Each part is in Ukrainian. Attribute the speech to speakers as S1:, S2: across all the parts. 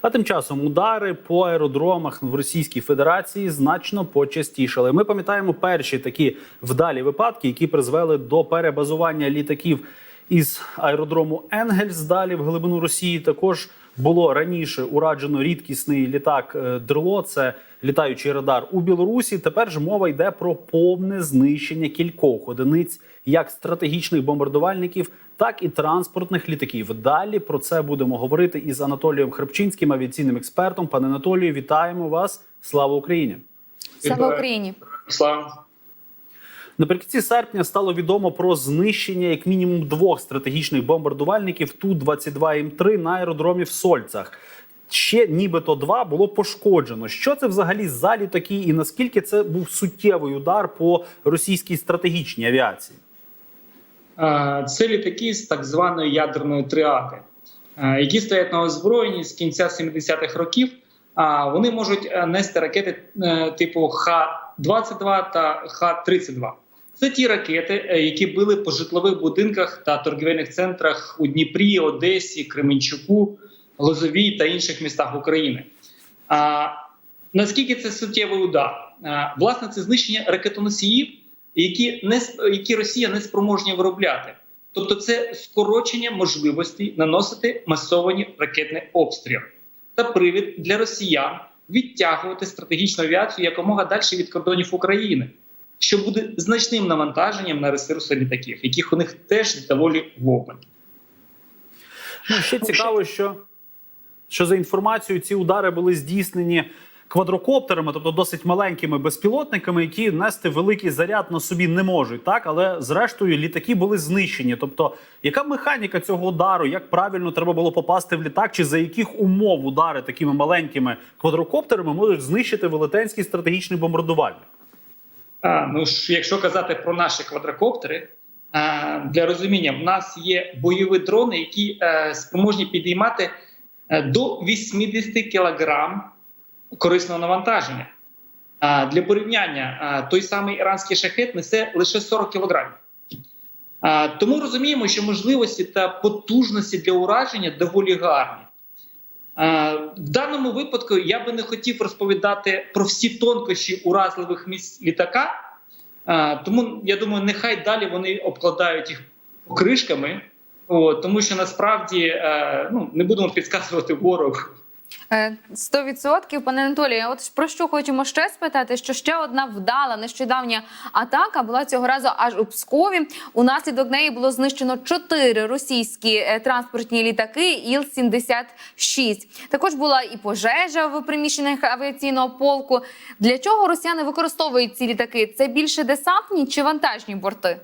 S1: А тим часом удари по аеродромах в Російській Федерації значно почастішали. Ми пам'ятаємо перші такі вдалі випадки, які призвели до перебазування літаків із аеродрому Енгельс далі в глибину Росії. Також було раніше ураджено рідкісний літак «Дрило», це літаючий радар у Білорусі. Тепер ж мова йде про повне знищення кількох одиниць як стратегічних бомбардувальників, так і транспортних літаків. Далі про це будемо говорити із Анатолієм Храпчинським, авіаційним експертом. Пане Анатолію, вітаємо вас. Слава Україні!
S2: Слава Україні!
S3: Слава!
S1: Наприкінці серпня стало відомо про знищення як мінімум 2 стратегічних бомбардувальників Ту-22М3 на аеродромі в Сольцах. Ще нібито 2 було пошкоджено. Що це взагалі за літаки і наскільки це був суттєвий удар по російській стратегічній авіації?
S3: Це літаки з так званої ядерної тріади, які стоять на озброєнні з кінця 70-х років. Вони можуть нести ракети типу Х-22 та Х-32. Це ті ракети, які били по житлових будинках та торгівельних центрах у Дніпрі, Одесі, Кременчуку, Лозовій та інших містах України. Наскільки це суттєвий удар? Власне, це знищення ракетоносіїв, які Росія не спроможні виробляти. Тобто це скорочення можливості наносити масовані ракетні обстріли. Та привід для росіян відтягувати стратегічну авіацію якомога далі від кордонів України, що буде значним навантаженням на ресурси літаків, яких у них теж доволі вогонь.
S1: Ще цікаво, що за інформацією ці удари були здійснені квадрокоптерами, тобто досить маленькими безпілотниками, які нести великий заряд на собі не можуть. Так? Але зрештою літаки були знищені. Тобто яка механіка цього удару, як правильно треба було попасти в літак, чи за яких умов удари такими маленькими квадрокоптерами можуть знищити велетенський стратегічний бомбардувальник?
S3: Якщо казати про наші квадрокоптери, для розуміння, в нас є бойові дрони, які спроможні підіймати до 80 кілограм корисного навантаження. Для порівняння, той самий іранський шахет несе лише 40 кілограмів. Тому розуміємо, що можливості та потужності для ураження доволі гарні. В даному випадку я би не хотів розповідати про всі тонкощі уразливих місць літака, тому, я думаю, нехай далі вони обкладають їх покришками, тому що насправді не будемо підказувати ворогу.
S2: 100%. Пане Анатолію, от про що хочемо ще спитати, що ще одна вдала нещодавня атака була цього разу аж у Пскові. Унаслідок неї було знищено 4 російські транспортні літаки Іл-76. Також була і пожежа в приміщеннях авіаційного полку. Для чого росіяни використовують ці літаки? Це більше десантні чи вантажні борти?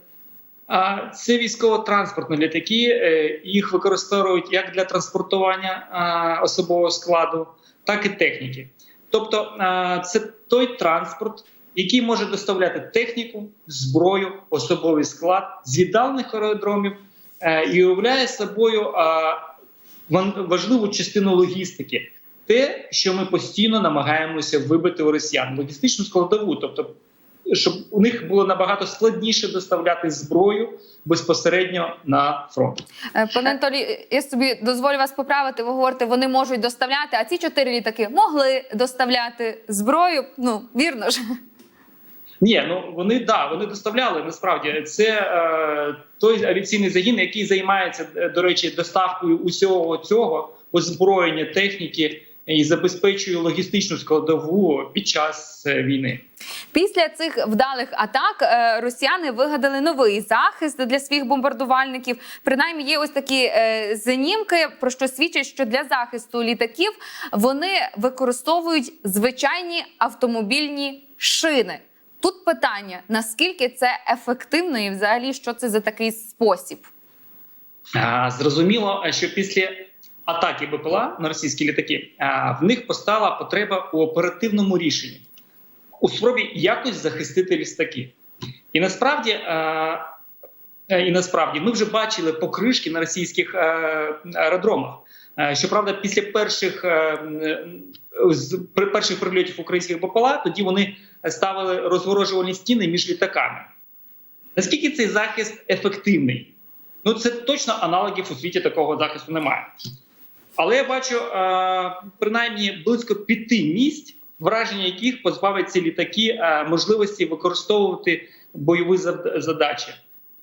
S3: Це військово-транспортні літаки, їх використовують як для транспортування особового складу, так і техніки. Тобто це той транспорт, який може доставляти техніку, зброю, особовий склад з віддалених аеродромів і уявляє собою важливу частину логістики. Те, що ми постійно намагаємося вибити у росіян, логістичну складову, тобто щоб у них було набагато складніше доставляти зброю безпосередньо на фронт.
S2: Пане Анатолій, я собі дозволю вас поправити. Ви говорите, вони можуть доставляти, а ці 4 літаки могли доставляти зброю. Вірно ж?
S3: Ні, вони доставляли, насправді. Це той авіаційний загін, який займається, до речі, доставкою усього цього озброєння, техніки, і забезпечує логістичну складову під час війни.
S2: Після цих вдалих атак росіяни вигадали новий захист для своїх бомбардувальників. Принаймні є ось такі знімки, про що свідчать, що для захисту літаків вони використовують звичайні автомобільні шини. Тут питання, наскільки це ефективно і взагалі що це за такий спосіб?
S3: Зрозуміло, що після атаки БПЛА на російські літаки, в них постала потреба у оперативному рішенні, у спробі якось захистити літаки. І насправді ми вже бачили покришки на російських аеродромах. Щоправда, після перших прильотів українських БПЛА, тоді вони ставили розгороджувальні стіни між літаками. Наскільки цей захист ефективний? Це точно аналогів у світі такого захисту немає. Але я бачу принаймні близько 5 місць, враження яких позбавить ці літаки можливості використовувати бойові задачі.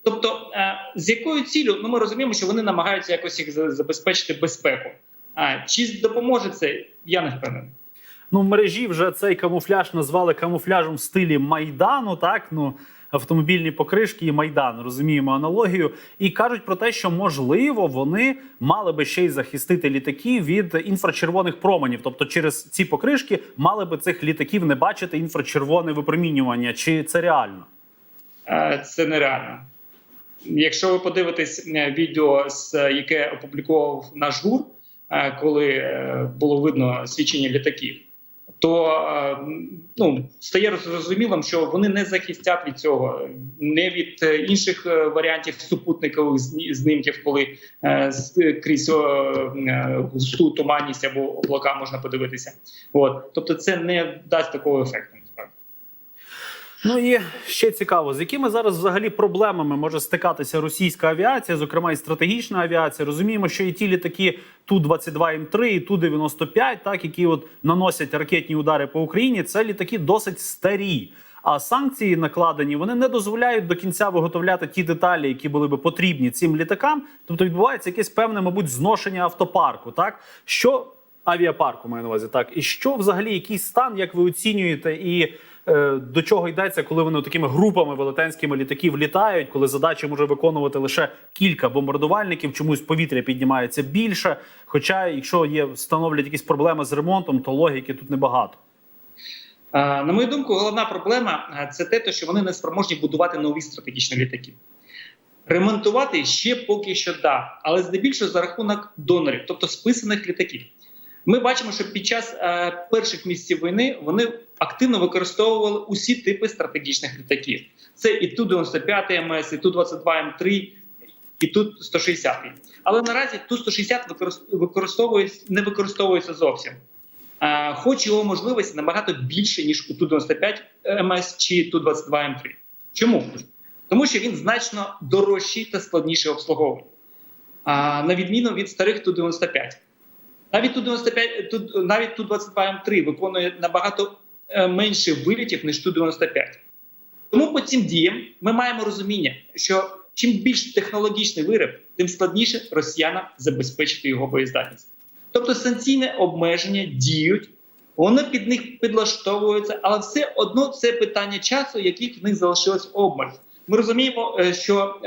S3: Тобто, з якою ціллю? Ну, ми розуміємо, що вони намагаються якось їх забезпечити безпеку. Чи допоможе це? Я не впевнений.
S1: Ну, в мережі вже цей камуфляж назвали камуфляжем в стилі Майдану, так? Ну, автомобільні покришки і Майдан, розуміємо аналогію. І кажуть про те, що, можливо, вони мали би ще й захистити літаки від інфрачервоних променів. Тобто через ці покришки мали би цих літаків не бачити інфрачервоне випромінювання. Чи це реально?
S3: Це нереально. Якщо ви подивитесь відео, яке опублікував наш ГУР, коли було видно свідчення літаків, то стає зрозумілим, що вони не захистять від цього, не від інших варіантів супутникових знімків, коли крізь густу туманність або облака можна подивитися. Тобто це не дасть такого ефекту.
S1: Ну і ще цікаво, з якими зараз взагалі проблемами може стикатися російська авіація, зокрема і стратегічна авіація. Розуміємо, що і ті літаки Ту-22М3 і Ту-95, так, які наносять ракетні удари по Україні, це літаки досить старі. А санкції накладені, вони не дозволяють до кінця виготовляти ті деталі, які були би потрібні цим літакам. Тобто відбувається якесь певне, мабуть, зношення автопарку, так? Авіапарку, маю на увазі, так. І що взагалі, який стан, як ви оцінюєте, і до чого йдеться, коли вони такими групами велетенськими літаків літають, коли задачі може виконувати лише кілька бомбардувальників, чомусь повітря піднімається більше. Хоча, якщо становлять якісь проблеми з ремонтом, то логіки тут небагато.
S3: На мою думку, головна проблема – це те, що вони не спроможні будувати нові стратегічні літаки. Ремонтувати ще поки що да, але здебільшого за рахунок донорів, тобто списаних літаків. Ми бачимо, що під час перших місяців війни вони активно використовували усі типи стратегічних літаків. Це і Ту-95МС, і Ту-22М3, і Ту-160. Але наразі Ту-160 не використовується зовсім. Хоч його можливості набагато більше, ніж у Ту-95МС чи Ту-22М3. Чому? Тому що він значно дорожчий та складніший обслуговування. На відміну від старих Ту-95. Навіть Ту-22М3 виконує набагато менше вилітів, ніж Ту-95. Тому по цим діям ми маємо розуміння, що чим більш технологічний виріб, тим складніше росіянам забезпечити його боєздатність. Тобто санкційне обмеження діють, вони під них підлаштовуються, але все одно це питання часу, яких в них залишилось обмаль. Ми розуміємо, що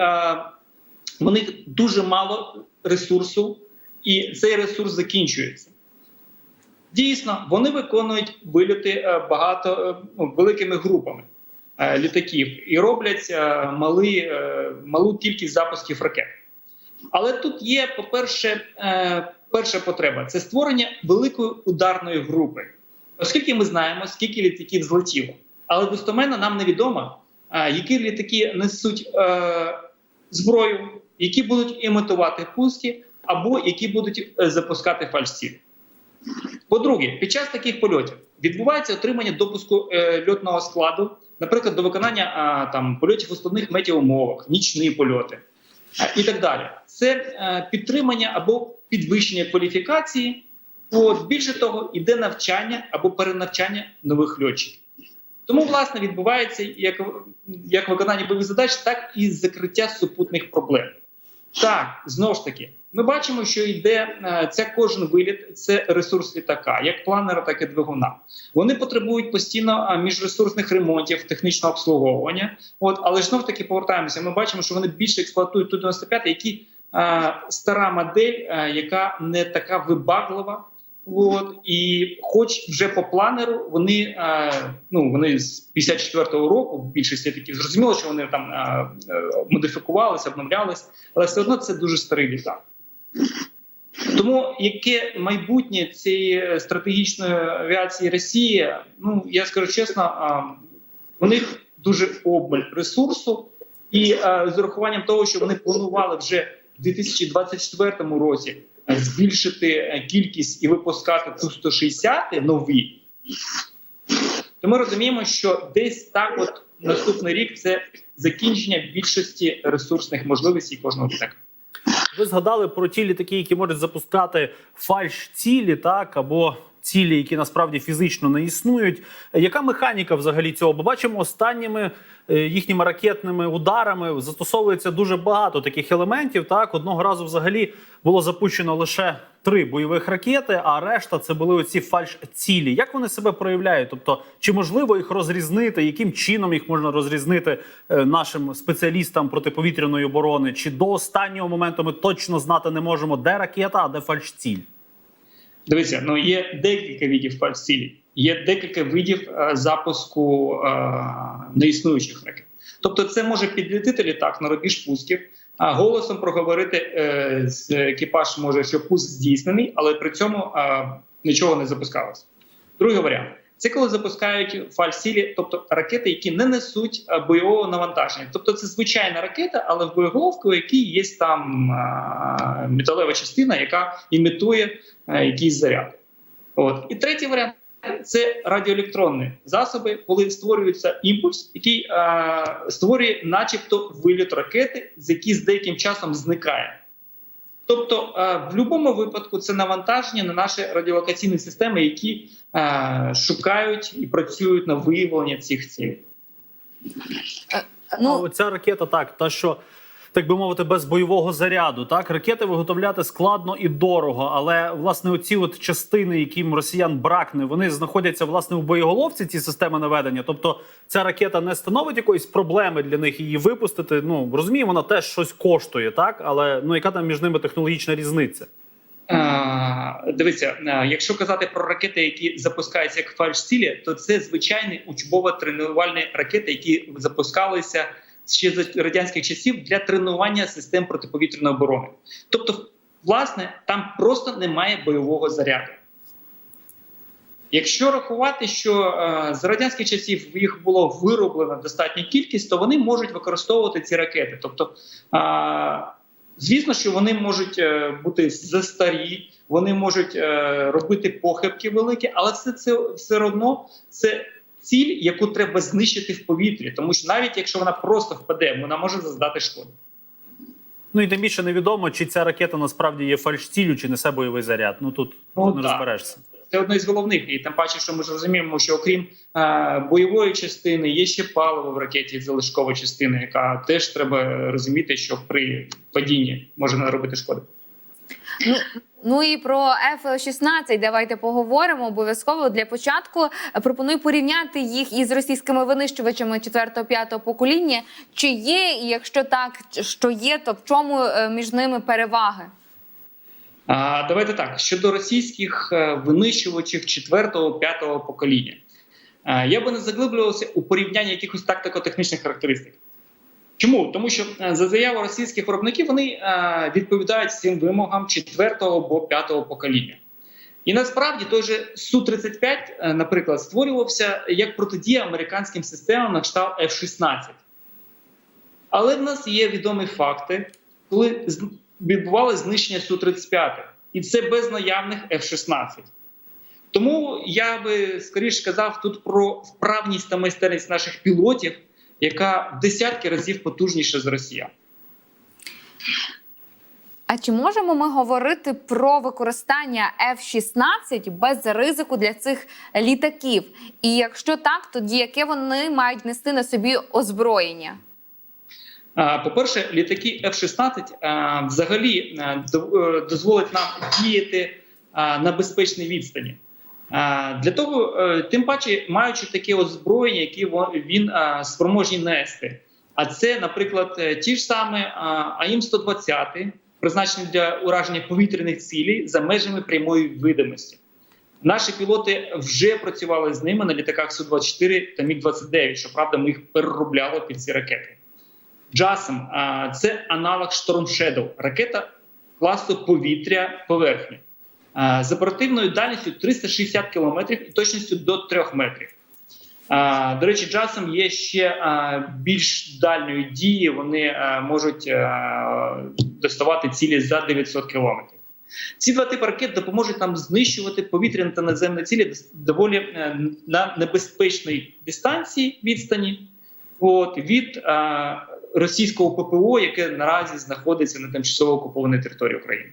S3: в них дуже мало ресурсу, і цей ресурс закінчується. Дійсно, вони виконують вильоти великими групами літаків і роблять малу кількість запусків ракет. Але тут є, по-перше, перша потреба – це створення великої ударної групи. Оскільки ми знаємо, скільки літаків злетіло. Але достеменно нам невідомо, які літаки несуть зброю, які будуть імітувати пуски, або які будуть запускати фальшцілі. По-друге, під час таких польотів відбувається отримання допуску льотного складу, наприклад, до виконання польотів у складних метеоумовах, нічні польоти і так далі. Це підтримання або підвищення кваліфікації, більше того, іде навчання або перенавчання нових льотчиків. Тому, власне, відбувається як виконання бойових задач, так і закриття супутних проблем. Так, знову ж таки, ми бачимо, що йде кожен виліт – це ресурс літака, як планера, так і двигуна. Вони потребують постійно міжресурсних ремонтів, технічного обслуговування. Але ж знову ж таки повертаємося, ми бачимо, що вони більше експлуатують Ту-95, які стара модель, яка не така вибаглива. І хоч вже по планеру вони з 54-го року, в більшості літаків, зрозуміло, що вони там модифікувалися, обновлялися, але все одно це дуже старий літак. Тому яке майбутнє цієї стратегічної авіації Росії, я скажу чесно, у них дуже обмаль ресурсу, і з урахуванням того, що вони планували вже в 2024 році збільшити кількість і випускати Ту-160 нові, то ми розуміємо, що десь так наступний рік – це закінчення більшості ресурсних можливостей кожного літака.
S1: Ви згадали про ті літаки, які можуть запускати фальш-цілі, так, або цілі, які насправді фізично не існують. Яка механіка взагалі цього? Бо бачимо, останніми їхніми ракетними ударами застосовується дуже багато таких елементів. Так, одного разу взагалі було запущено лише 3 бойових ракети, а решта це були оці фальш-цілі. Як вони себе проявляють? Тобто, чи можливо їх розрізнити? Яким чином їх можна розрізнити нашим спеціалістам протиповітряної оборони? Чи до останнього моменту ми точно знати не можемо, де ракета, а де фальш-ціль?
S3: Дивіться, є декілька видів фальш-цілі. Є декілька видів запуску неіснуючих ракет. Тобто це може підлетіти літак на рубіж пусків, а голосом проговорити з екіпаж може, що пуск здійснений, але при цьому нічого не запускалося. Другий варіант – це коли запускають фальш-цілі, тобто ракети, які не несуть бойового навантаження. Тобто це звичайна ракета, але в боєголовку, у якій є там металева частина, яка імітує якийсь заряд. І третій варіант – це радіоелектронні засоби, коли створюється імпульс, який створює начебто виліт ракети, який з деяким часом зникає. Тобто в будь-якому випадку це навантаження на наші радіолокаційні системи, які шукають і працюють на виявлення цих цілей.
S1: Оця ракета, так, та що, так би мовити, без бойового заряду. Так, ракети виготовляти складно і дорого, але, власне, оці от частини, яким росіян бракне, вони знаходяться, власне, у боєголовці, ці системи наведення. Тобто ця ракета не становить якоїсь проблеми для них її випустити. Ну, розуміємо, вона теж щось коштує, так? Але, яка там між ними технологічна різниця?
S3: Дивіться, якщо казати про ракети, які запускаються як фальш-цілі, то це звичайні учбово-тренувальні ракети, які запускалися ще за радянських часів для тренування систем протиповітряної оборони. Тобто, власне, там просто немає бойового заряду. Якщо рахувати, що з радянських часів їх було вироблено достатня кількість, то вони можуть використовувати ці ракети. Тобто, звісно, що вони можуть бути застарі, вони можуть робити похибки великі, але все одно це ціль, яку треба знищити в повітрі, тому що навіть якщо вона просто впаде, вона може завдати шкоду.
S1: І тим більше невідомо, чи ця ракета насправді є фальш-ціллю, чи несе бойовий заряд. Тут не розберешся.
S3: Це одне з головних. І тим паче, що ми ж розуміємо, що окрім бойової частини, є ще паливо в ракеті, залишкова частина, яка теж треба розуміти, що при падінні може наробити шкоди.
S2: Ну і про F-16 давайте поговоримо обов'язково. Для початку пропоную порівняти їх із російськими винищувачами 4-5 покоління. Чи є, і якщо так, що є, то в чому між ними переваги?
S3: Давайте так. Щодо російських винищувачів 4-5 покоління. Я би не заглиблювався у порівнянні якихось тактико-технічних характеристик. Чому? Тому що за заяву російських виробників вони відповідають всім вимогам 4-го або 5-го покоління. І насправді той же Су-35, наприклад, створювався як протидія американським системам на кшталт F-16. Але в нас є відомі факти, коли відбувалося знищення Су-35. І це без наявних F-16. Тому я би скоріше сказав тут про вправність та майстерність наших пілотів, яка в десятки разів потужніша з росіян.
S2: А чи можемо ми говорити про використання F-16 без ризику для цих літаків? І якщо так, тоді яке вони мають нести на собі озброєння?
S3: По-перше, літаки F-16 взагалі дозволять нам діяти на безпечній відстані. Для того, тим паче, маючи таке озброєння, яке він спроможний нести. А це, наприклад, ті ж самі АІМ-120, призначені для ураження повітряних цілей за межами прямої видимості. Наші пілоти вже працювали з ними на літаках Су-24 та Міг-29, щоправда, ми їх переробляли під ці ракети. JASSM – це аналог Storm Shadow, ракета класу повітря-поверхня. З оперативною дальністю 360 км і точністю до 3 метрів. До речі, JASSM є ще більш дальньої дії, вони можуть доставати цілі за 900 км. Ці два типи ракет допоможуть нам знищувати повітряні та наземні цілі доволі на небезпечній дистанції відстані від російського ППО, яке наразі знаходиться на тимчасово окупованій території України.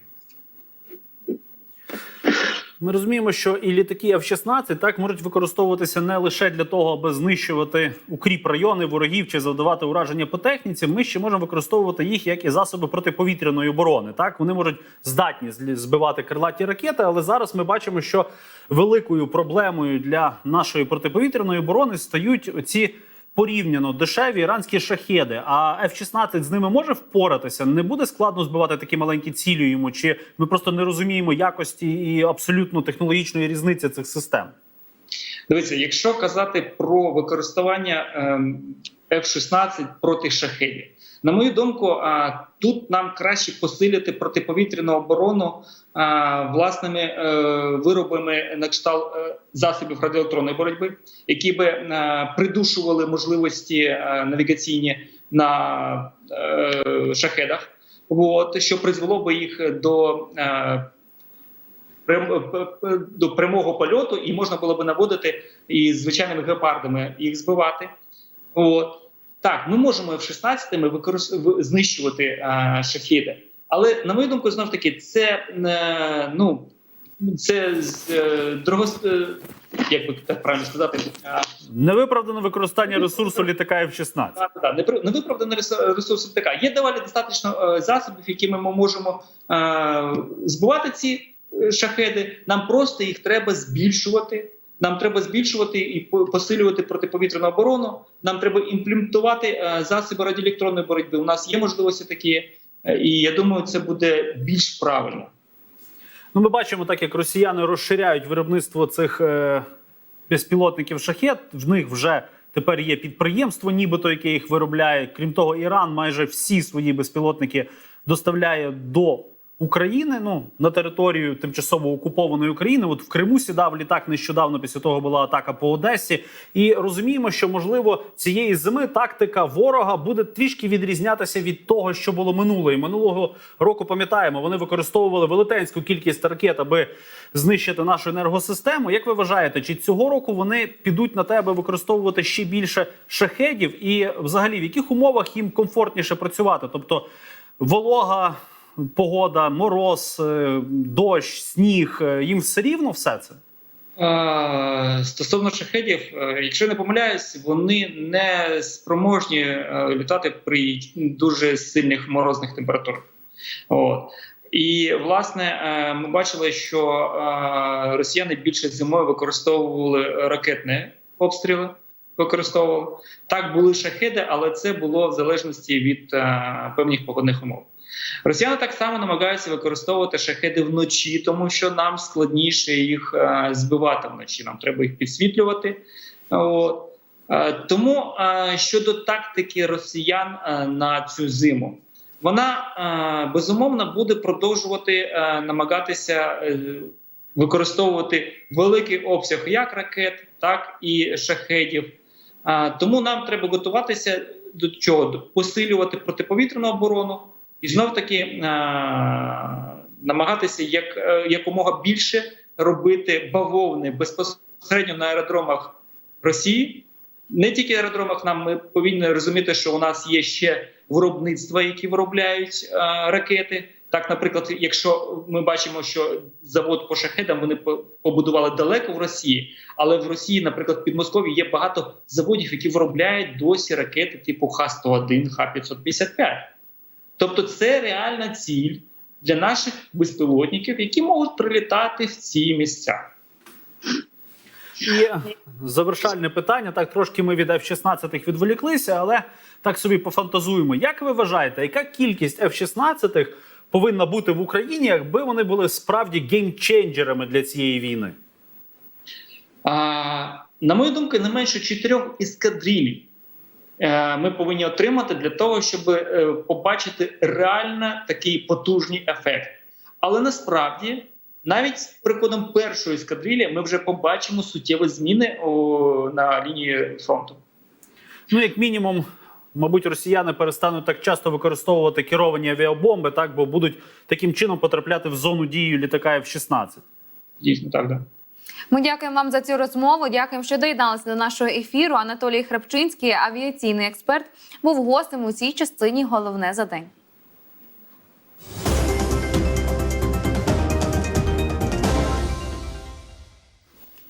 S1: Ми розуміємо, що і літаки F-16 так можуть використовуватися не лише для того, аби знищувати укріп-райони ворогів чи завдавати ураження по техніці. Ми ще можемо використовувати їх як і засоби протиповітряної оборони. Так, вони можуть здатні збивати крилаті ракети, але зараз ми бачимо, що великою проблемою для нашої протиповітряної оборони стають оці порівняно дешеві іранські шахеди. А F-16 з ними може впоратися? Не буде складно збивати такі маленькі цілі йому? Чи ми просто не розуміємо якості і абсолютно технологічної різниці цих систем?
S3: Дивіться, якщо казати про використання F-16 проти шахедів, на мою думку, тут нам краще посилити протиповітряну оборону власними виробами на кшталт засобів радіоелектронної боротьби, які би придушували можливості навігаційні на шахедах, що призвело би їх до прямого польоту, і можна було би наводити і звичайними гепардами їх збивати. Так, ми можемо F-16 знищувати шахеди, але, на мою думку, знову ж таки, це як би так правильно сказати,
S1: невиправдане використання ресурсу літака F-16.
S3: Невиправданий ресурс літака. Є доволі достатньо засобів, якими ми можемо збивати ці шахеди. Нам просто їх треба збільшувати. Нам треба збільшувати і посилювати протиповітряну оборону. Нам треба імплементувати засоби радіоелектронної боротьби. У нас є можливості такі, і я думаю, це буде більш правильно.
S1: Ну, ми бачимо, так як росіяни розширяють виробництво цих безпілотників шахед. В них вже тепер є підприємство, нібито, яке їх виробляє. Крім того, Іран майже всі свої безпілотники доставляє до України, на територію тимчасово окупованої України. От в Криму сідав літак нещодавно, після того була атака по Одесі. І розуміємо, що, можливо, цієї зими тактика ворога буде трішки відрізнятися від того, що було минулого. І минулого року, пам'ятаємо, вони використовували велетенську кількість ракет, аби знищити нашу енергосистему. Як ви вважаєте, чи цього року вони підуть на те, аби використовувати ще більше шахедів? І взагалі, в яких умовах їм комфортніше працювати? Тобто волога, погода, мороз, дощ, сніг, їм все рівно все це?
S3: Стосовно шахедів, якщо не помиляюсь, вони не спроможні літати при дуже сильних морозних температурах. І, власне, ми бачили, що росіяни більше зимою використовували ракетні обстріли. Так, були шахеди, але це було в залежності від певних погодних умов. Росіяни так само намагаються використовувати шахеди вночі, тому що нам складніше їх збивати вночі, нам треба їх підсвітлювати. Тому щодо тактики росіян на цю зиму, вона безумовно буде продовжувати намагатися використовувати великий обсяг як ракет, так і шахедів. Тому нам треба готуватися до чого? Посилювати протиповітряну оборону і знов-таки намагатися якомога більше робити бавовни безпосередньо на аеродромах Росії. Не тільки аеродромах, ми повинні розуміти, що у нас є ще виробництва, які виробляють ракети. Так, наприклад, якщо ми бачимо, що завод по шахедам вони побудували далеко в Росії, але в Росії, наприклад, в Підмосков'ї є багато заводів, які виробляють досі ракети типу Х-101, Х-555. Тобто це реальна ціль для наших безпілотників, які можуть прилітати в ці місця.
S1: І завершальне питання, так трошки ми від F-16 відволіклися, але так собі пофантазуємо. Як ви вважаєте, яка кількість F-16 повинна бути в Україні, якби вони були справді геймченджерами для цієї війни?
S3: На мою думку, не менше 4 ескадрилій ми повинні отримати для того, щоб побачити реально такий потужний ефект. Але насправді, навіть з приходом першої ескадрилі ми вже побачимо суттєві зміни на лінії фронту.
S1: Як мінімум, мабуть, росіяни перестануть так часто використовувати керовані авіабомби, бо будуть таким чином потрапляти в зону дії літака F-16.
S3: Дійсно, так, да.
S2: Ми дякуємо вам за цю розмову. Дякуємо, що доєдналися до нашого ефіру. Анатолій Храпчинський, авіаційний експерт, був гостем у цій частині «Головне за день».